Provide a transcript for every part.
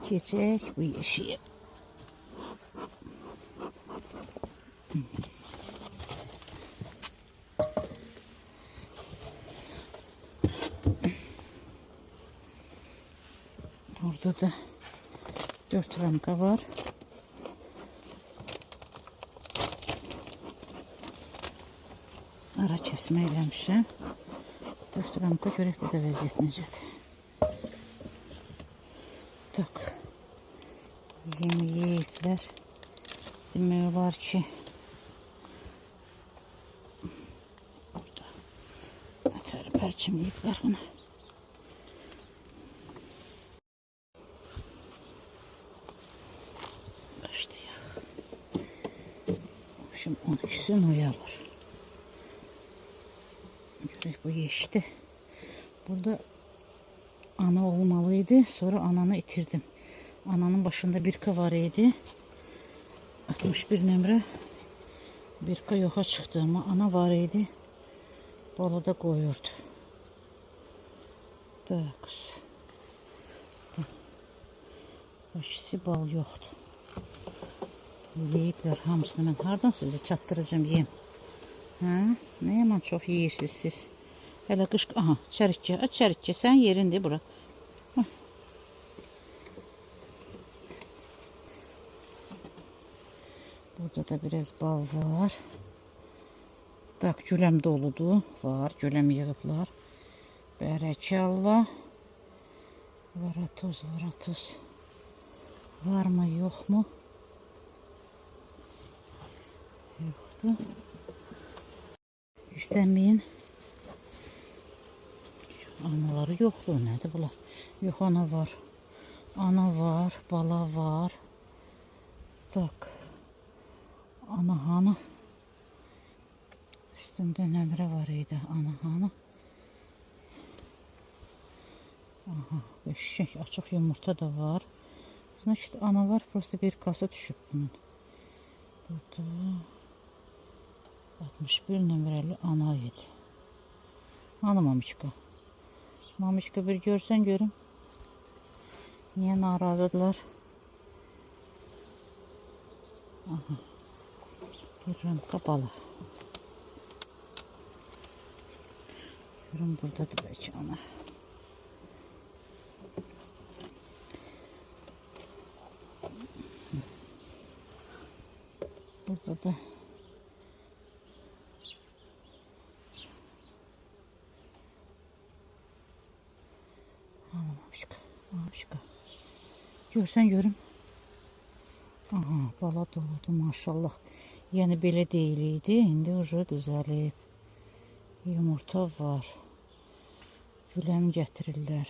Keçək bu yeşiyə. Burada da 4 ramka var. Ara kəsmə eləmişəm. 4 ramka görək burada vəziyyət necədir. Tak. Yem yeyiblər. Demək olar ki burada nətər pərçimləyiblər bunu. Başlayaq. Şimdi 12'si noyabr. Görək bu yeşdi. Burada ana olmalıydı. Sonra ananı itirdim. Ananın başında birka var idi. 61 nömrə. Birka yoxa çıxdı ama ana var idi. Balada qoyurdu. Tak. Başısı bal yoxdur. Yeyiblər hamısını. Mən hardan sizi çatdıracağım yem? Hə? Nə yaman çox yeyirsiniz siz? Hələ qış... Aha, çərikçə. Çərikçə, sən yerindir bura. Hə. Burada da biraz bal var. Tak, güləm doludur. Var, güləm yığıblar. Bərəkallah. Varatoz, varatoz. Var mı, yox mu? Yoxdur. İstəməyin. Anaları yoxdur. Nədir bunlar? Yox, ana var. Ana var, bala var. Tak. Ana hanı? Üstündə nömrə var idi. Ana hanı? Aha, eşek, açıq yumurta da var. Значит, ana var. Prosta bir kasa düşüb bunun. Burada 61 nömrəli ana idi. Ana Mamiçka. Mamiçka bir görsən görüm. Niyə narazıdırlar? Aha. Bir ramka bala. Görüm buradadır belki ana. Burada da Mamışka. Görsən görüm. Aha, bala doludu maşallah. Yəni belə deyil idi. İndi ucu düzəlib. Yumurta var. Güləm gətirirlər.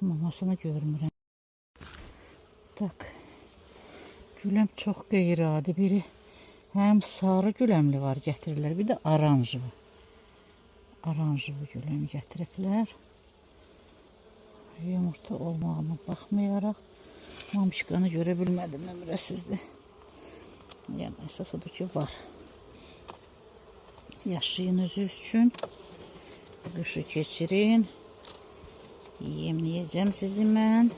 Mamasını görmürəm. Tak. Güləm çox qeyri-adi. Biri həm sarı güləmli var gətirirlər. Bir də aranjılı. Aranjılı güləm gətiriblər. Yumurta olmağına baxmayaraq Mamışkanı görə bilmədim, nömrəsizdir. Yəni əsas odur ki var. Yaşayın özünüz üçün. Qışı keçirin. Yemləyəcəm sizi mən.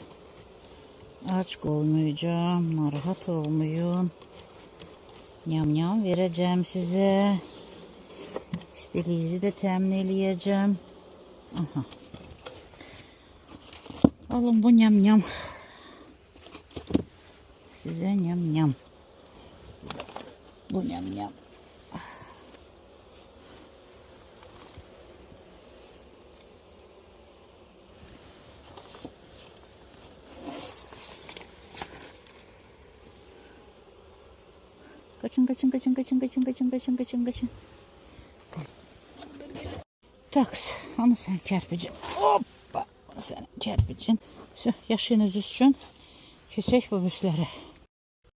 Aç olmayacağım. Narahat olmayın. Yam-yam verəcəm sizə. İstədiyinizi də təmin eləyəcəm. Aha. Alın bu nyam-nyam. Size nyam-nyam. Bu nyam-nyam. Kaçın, kaçın, kaçın, kaçın, kaçın, kaçın, kaçın, kaçın, kaçın. Taks, onu sen kərpicin. Hoppa, onu sen kərpicin. Yaşayın özünüz üçün. Keçək bu büsləri.